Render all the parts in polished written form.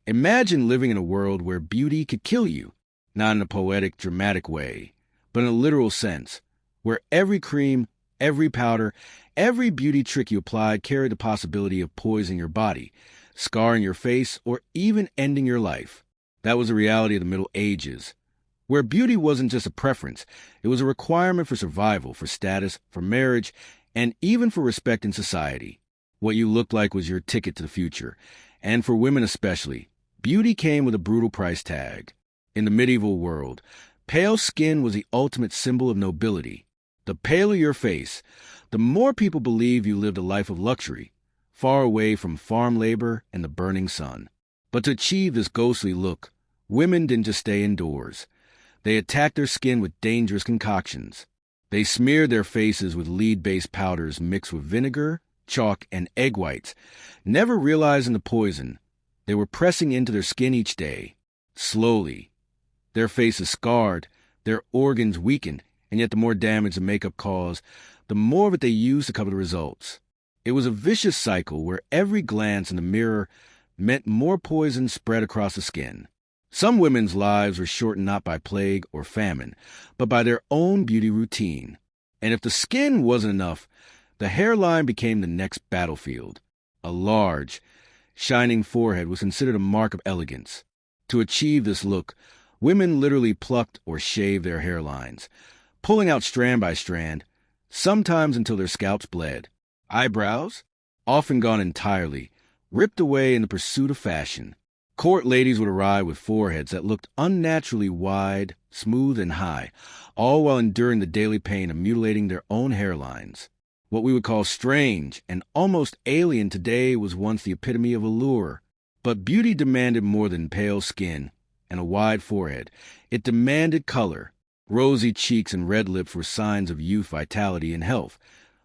Imagine living in a world where beauty could kill you, not in a poetic, dramatic way, but in a literal sense, where every cream, every powder, every beauty trick you applied carried the possibility of poisoning your body, scarring your face, or even ending your life. That was the reality of the Middle Ages, where beauty wasn't just a preference, it was a requirement for survival, for status, for marriage, and even for respect in society. What you looked like was your ticket to the future. And for women especially, beauty came with a brutal price tag. In the medieval world, pale skin was the ultimate symbol of nobility. The paler your face, the more people believed you lived a life of luxury, far away from farm labor and the burning sun. But to achieve this ghostly look, women didn't just stay indoors. They attacked their skin with dangerous concoctions. They smeared their faces with lead-based powders mixed with vinegar, chalk, and egg whites, never realizing the poison. They were pressing into their skin each day, slowly. Their faces scarred, their organs weakened, and yet the more damage the makeup caused, the more of it they used to cover the results. It was a vicious cycle where every glance in the mirror meant more poison spread across the skin. Some women's lives were shortened not by plague or famine, but by their own beauty routine. And if the skin wasn't enough, the hairline became the next battlefield. A large, shining forehead was considered a mark of elegance. To achieve this look, women literally plucked or shaved their hairlines, pulling out strand by strand, sometimes until their scalps bled. Eyebrows, often gone entirely, ripped away in the pursuit of fashion. Court ladies would arrive with foreheads that looked unnaturally wide, smooth, and high, all while enduring the daily pain of mutilating their own hairlines. What we would call strange and almost alien today was once the epitome of allure. But beauty demanded more than pale skin and a wide forehead. It demanded color. Rosy cheeks and red lips were signs of youth, vitality, and health.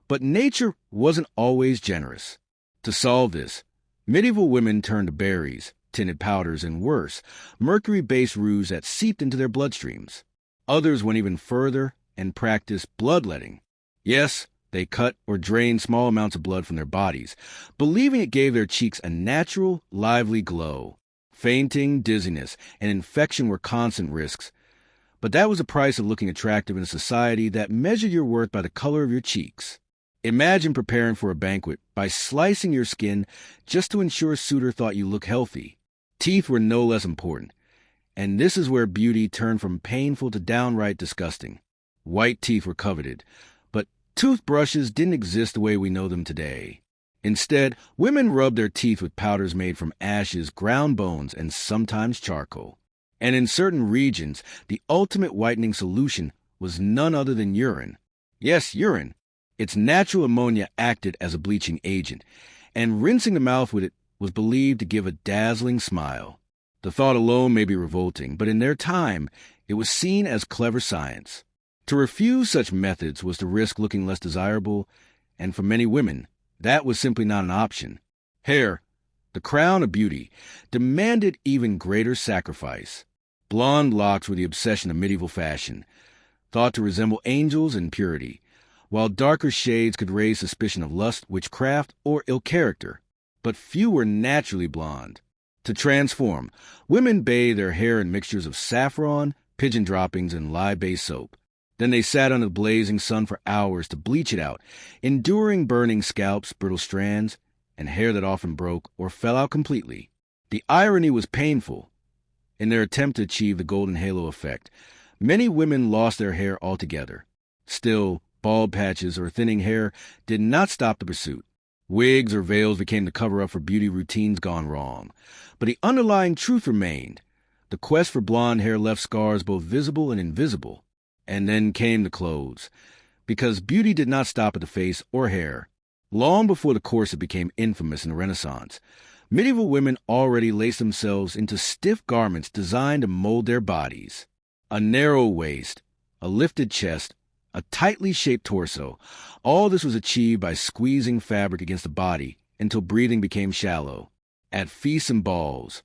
But nature wasn't always generous. To solve this, medieval women turned to berries, tinted powders, and worse, mercury-based rouge that seeped into their bloodstreams. Others went even further and practiced bloodletting. Yes, they cut or drained small amounts of blood from their bodies, believing it gave their cheeks a natural, lively glow. Fainting, dizziness, and infection were constant risks. But that was the price of looking attractive in a society that measured your worth by the color of your cheeks. Imagine preparing for a banquet by slicing your skin just to ensure a suitor thought you looked healthy. Teeth were no less important, and this is where beauty turned from painful to downright disgusting. White teeth were coveted, but toothbrushes didn't exist the way we know them today. Instead, women rubbed their teeth with powders made from ashes, ground bones, and sometimes charcoal. And in certain regions, the ultimate whitening solution was none other than urine. Yes, urine. Its natural ammonia acted as a bleaching agent, and rinsing the mouth with it was believed to give a dazzling smile. The thought alone may be revolting, but in their time, it was seen as clever science. To refuse such methods was to risk looking less desirable, and for many women, that was simply not an option. Hair, the crown of beauty, demanded even greater sacrifice. Blonde locks were the obsession of medieval fashion, thought to resemble angels in purity, while darker shades could raise suspicion of lust, witchcraft, or ill character. But few were naturally blonde. To transform, women bathed their hair in mixtures of saffron, pigeon droppings, and lye-based soap. Then they sat under the blazing sun for hours to bleach it out, enduring burning scalps, brittle strands, and hair that often broke or fell out completely. The irony was painful. In their attempt to achieve the golden halo effect, many women lost their hair altogether. Still, bald patches or thinning hair did not stop the pursuit. Wigs or veils became the cover-up for beauty routines gone wrong. But the underlying truth remained. The quest for blonde hair left scars both visible and invisible. And then came the clothes. Because beauty did not stop at the face or hair. Long before the corset became infamous in the Renaissance, medieval women already laced themselves into stiff garments designed to mold their bodies. A narrow waist, a lifted chest, a tightly shaped torso. All this was achieved by squeezing fabric against the body until breathing became shallow. At feasts and balls,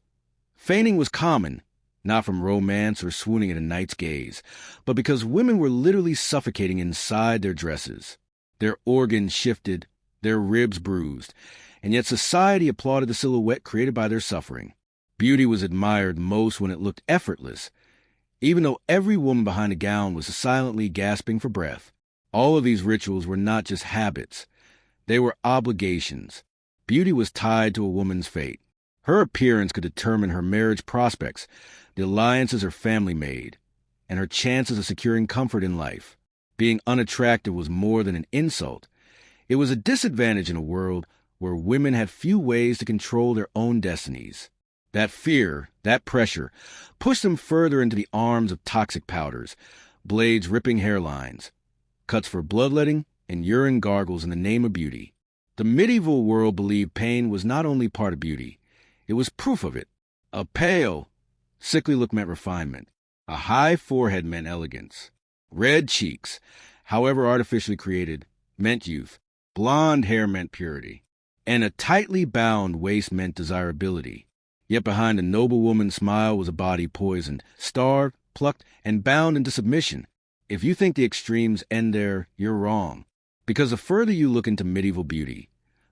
fainting was common, not from romance or swooning at a knight's gaze, but because women were literally suffocating inside their dresses. Their organs shifted, their ribs bruised, and yet society applauded the silhouette created by their suffering. Beauty was admired most when it looked effortless, even though every woman behind a gown was silently gasping for breath. All of these rituals were not just habits. They were obligations. Beauty was tied to a woman's fate. Her appearance could determine her marriage prospects, the alliances her family made, and her chances of securing comfort in life. Being unattractive was more than an insult. It was a disadvantage in a world where women had few ways to control their own destinies. That fear, that pressure, pushed them further into the arms of toxic powders, blades ripping hairlines, cuts for bloodletting, and urine gargles in the name of beauty. The medieval world believed pain was not only part of beauty, it was proof of it. A pale, sickly look meant refinement. A high forehead meant elegance. Red cheeks, however artificially created, meant youth. Blonde hair meant purity. And a tightly bound waist meant desirability. Yet behind a noble woman's smile was a body poisoned, starved, plucked, and bound into submission. If you think the extremes end there, you're wrong. Because the further you look into medieval beauty,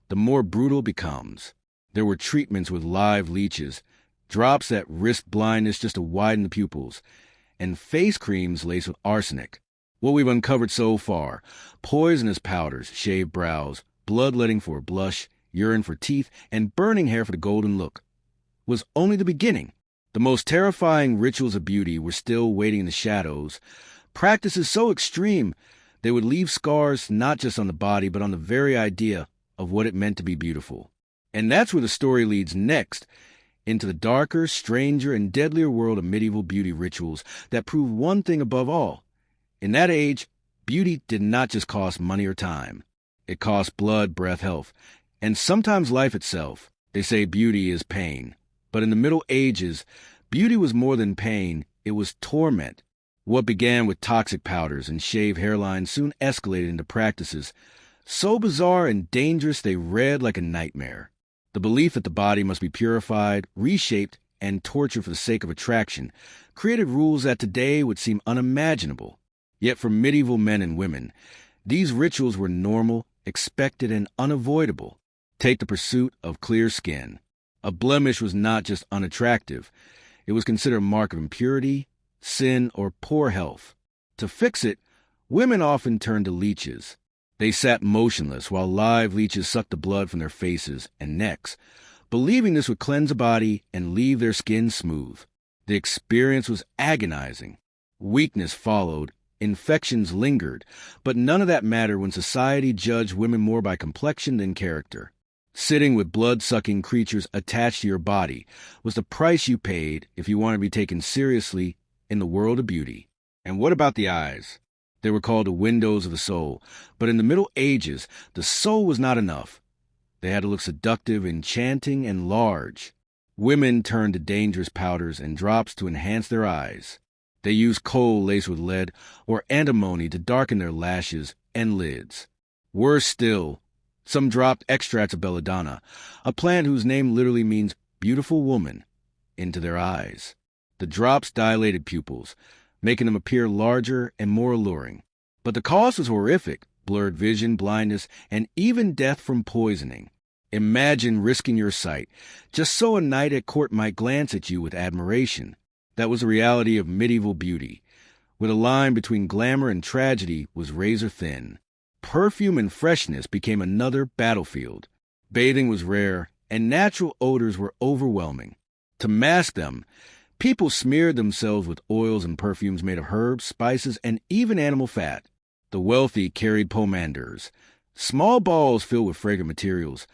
the more brutal it becomes. There were treatments with live leeches, drops that risked blindness just to widen the pupils, and face creams laced with arsenic. What we've uncovered so far, poisonous powders, shaved brows, bloodletting for a blush, urine for teeth, and burning hair for the golden look, was only the beginning. The most terrifying rituals of beauty were still waiting in the shadows, practices so extreme they would leave scars not just on the body but on the very idea of what it meant to be beautiful. And that's where the story leads next, into the darker, stranger, and deadlier world of medieval beauty rituals that prove one thing above all. In that age, beauty did not just cost money or time. It cost blood, breath, health, and sometimes life itself. They say beauty is pain. But in the Middle Ages, beauty was more than pain, it was torment. What began with toxic powders and shaved hairlines soon escalated into practices so bizarre and dangerous they read like a nightmare. The belief that the body must be purified, reshaped, and tortured for the sake of attraction created rules that today would seem unimaginable. Yet for medieval men and women, these rituals were normal, expected, and unavoidable. Take the pursuit of clear skin. A blemish was not just unattractive. It was considered a mark of impurity, sin, or poor health. To fix it, women often turned to leeches. They sat motionless while live leeches sucked the blood from their faces and necks, believing this would cleanse the body and leave their skin smooth. The experience was agonizing. Weakness followed, infections lingered, but none of that mattered when society judged women more by complexion than character. Sitting with blood-sucking creatures attached to your body was the price you paid if you wanted to be taken seriously in the world of beauty. And what about the eyes? They were called the windows of the soul, but in the Middle Ages, the soul was not enough. They had to look seductive, enchanting, and large. Women turned to dangerous powders and drops to enhance their eyes. They used coal laced with lead or antimony to darken their lashes and lids. Worse still, some dropped extracts of belladonna, a plant whose name literally means beautiful woman, into their eyes. The drops dilated pupils, making them appear larger and more alluring. But the cost was horrific: blurred vision, blindness, and even death from poisoning. Imagine risking your sight, just so a knight at court might glance at you with admiration. That was the reality of medieval beauty, where the line between glamour and tragedy was razor thin. Perfume and freshness became another battlefield. Bathing was rare, and natural odors were overwhelming. To mask them, people smeared themselves with oils and perfumes made of herbs, spices, and even animal fat. The wealthy carried pomanders, small balls filled with fragrant materials,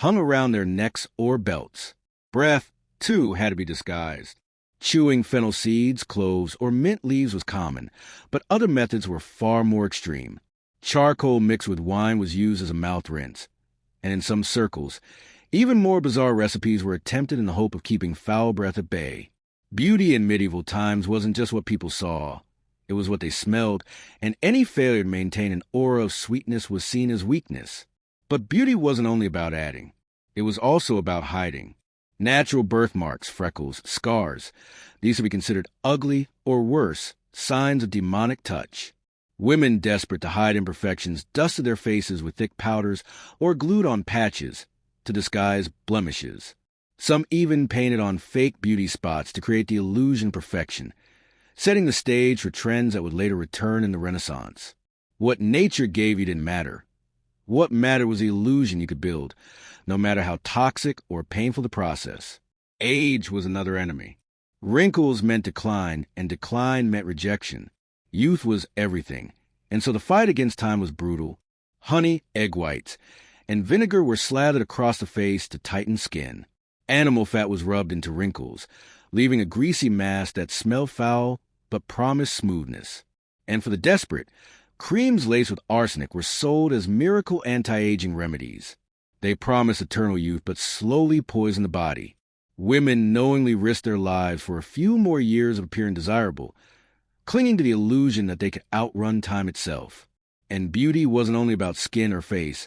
hung around their necks or belts. Breath, too, had to be disguised. Chewing fennel seeds, cloves, or mint leaves was common, but other methods were far more extreme. Charcoal mixed with wine was used as a mouth rinse, and in some circles, even more bizarre recipes were attempted in the hope of keeping foul breath at bay. Beauty in medieval times wasn't just what people saw. It was what they smelled, and any failure to maintain an aura of sweetness was seen as weakness. But beauty wasn't only about adding. It was also about hiding. Natural birthmarks, freckles, scars, these would be considered ugly or worse, signs of demonic touch. Women desperate to hide imperfections dusted their faces with thick powders or glued on patches to disguise blemishes. Some even painted on fake beauty spots to create the illusion of perfection, setting the stage for trends that would later return in the Renaissance. What nature gave you didn't matter. What mattered was the illusion you could build, no matter how toxic or painful the process. Age was another enemy. Wrinkles meant decline, and decline meant rejection. Youth was everything, and so the fight against time was brutal. Honey, egg whites, and vinegar were slathered across the face to tighten skin. Animal fat was rubbed into wrinkles, leaving a greasy mass that smelled foul but promised smoothness. And for the desperate, creams laced with arsenic were sold as miracle anti-aging remedies. They promised eternal youth but slowly poisoned the body. Women knowingly risked their lives for a few more years of appearing desirable, clinging to the illusion that they could outrun time itself. And beauty wasn't only about skin or face.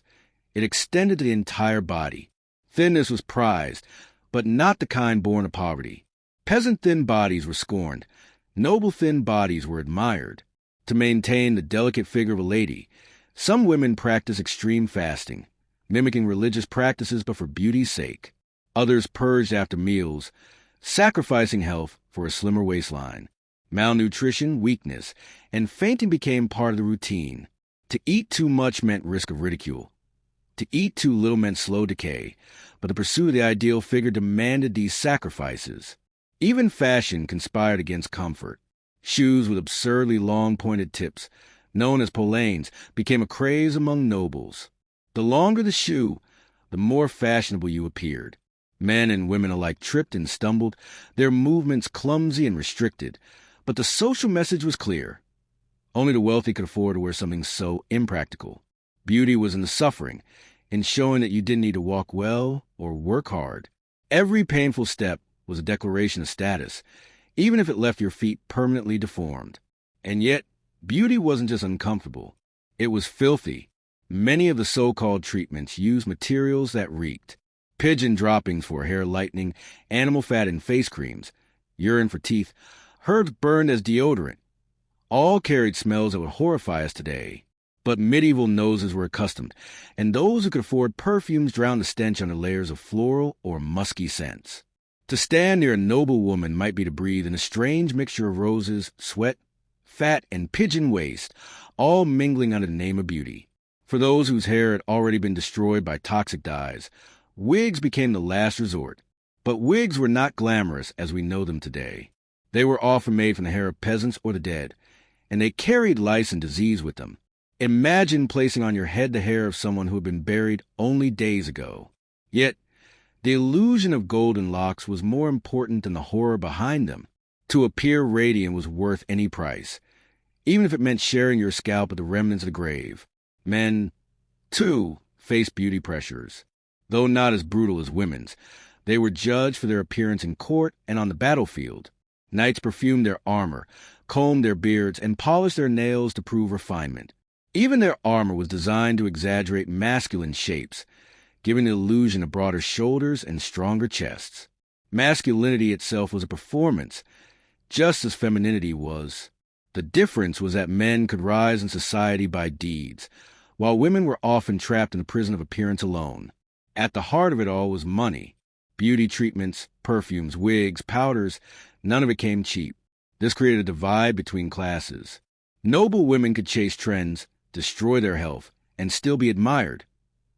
It extended to the entire body. Thinness was prized, but not the kind born of poverty. Peasant thin bodies were scorned. Noble thin bodies were admired. To maintain the delicate figure of a lady, some women practiced extreme fasting, mimicking religious practices but for beauty's sake. Others purged after meals, sacrificing health for a slimmer waistline. Malnutrition, weakness, and fainting became part of the routine. To eat too much meant risk of ridicule. To eat too little meant slow decay, but the pursuit of the ideal figure demanded these sacrifices. Even fashion conspired against comfort. Shoes with absurdly long pointed tips, known as polaines, became a craze among nobles. The longer the shoe, the more fashionable you appeared. Men and women alike tripped and stumbled, their movements clumsy and restricted, but the social message was clear. Only the wealthy could afford to wear something so impractical. Beauty was in the suffering, in showing that you didn't need to walk well or work hard. Every painful step was a declaration of status, even if it left your feet permanently deformed. And yet, beauty wasn't just uncomfortable. It was filthy. Many of the so-called treatments used materials that reeked. Pigeon droppings for hair lightening, animal fat in face creams, urine for teeth, herbs burned as deodorant. All carried smells that would horrify us today. But medieval noses were accustomed, and those who could afford perfumes drowned the stench under layers of floral or musky scents. To stand near a noble woman might be to breathe in a strange mixture of roses, sweat, fat, and pigeon waste, all mingling under the name of beauty. For those whose hair had already been destroyed by toxic dyes, wigs became the last resort. But wigs were not glamorous as we know them today. They were often made from the hair of peasants or the dead, and they carried lice and disease with them. Imagine placing on your head the hair of someone who had been buried only days ago. Yet, the illusion of golden locks was more important than the horror behind them. To appear radiant was worth any price, even if it meant sharing your scalp with the remnants of the grave. Men, too, faced beauty pressures. Though not as brutal as women's, they were judged for their appearance in court and on the battlefield. Knights perfumed their armor, combed their beards, and polished their nails to prove refinement. Even their armor was designed to exaggerate masculine shapes, giving the illusion of broader shoulders and stronger chests. Masculinity itself was a performance, just as femininity was. The difference was that men could rise in society by deeds, while women were often trapped in the prison of appearance alone. At the heart of it all was money. Beauty treatments, perfumes, wigs, powders, none of it came cheap. This created a divide between classes. Noble women could chase trends, destroy their health, and still be admired,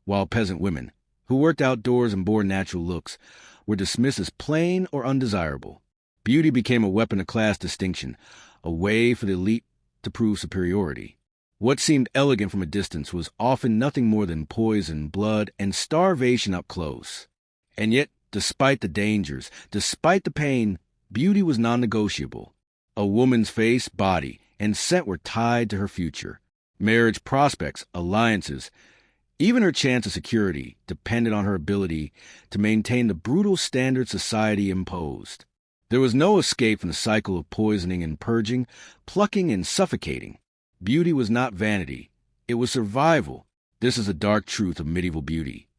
while peasant women, who worked outdoors and bore natural looks, were dismissed as plain or undesirable. Beauty became a weapon of class distinction, a way for the elite to prove superiority. What seemed elegant from a distance was often nothing more than poison, blood, and starvation up close. And yet, despite the dangers, despite the pain, beauty was non-negotiable. A woman's face, body, and scent were tied to her future. Marriage prospects, alliances, even her chance of security depended on her ability to maintain the brutal standards society imposed. There was no escape from the cycle of poisoning and purging, plucking and suffocating. Beauty was not vanity. It was survival. This is the dark truth of medieval beauty.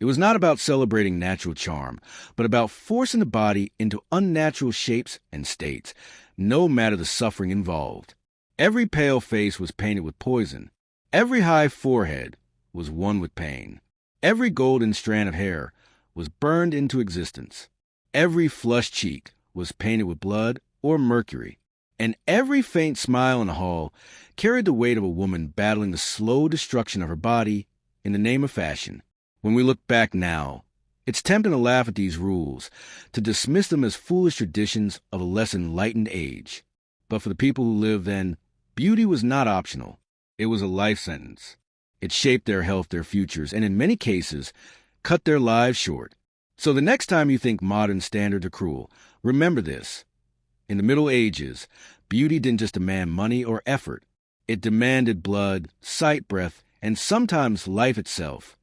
It was not about celebrating natural charm, but about forcing the body into unnatural shapes and states, no matter the suffering involved. Every pale face was painted with poison. Every high forehead was one with pain. Every golden strand of hair was burned into existence. Every flushed cheek was painted with blood or mercury, and every faint smile in the hall carried the weight of a woman battling the slow destruction of her body in the name of fashion. When we look back now, it's tempting to laugh at these rules, to dismiss them as foolish traditions of a less enlightened age. But for the people who lived then, beauty was not optional. It was a life sentence. It shaped their health, their futures, and in many cases, cut their lives short. So the next time you think modern standards are cruel, remember this. In the Middle Ages, beauty didn't just demand money or effort. It demanded blood, sight, breath, and sometimes life itself.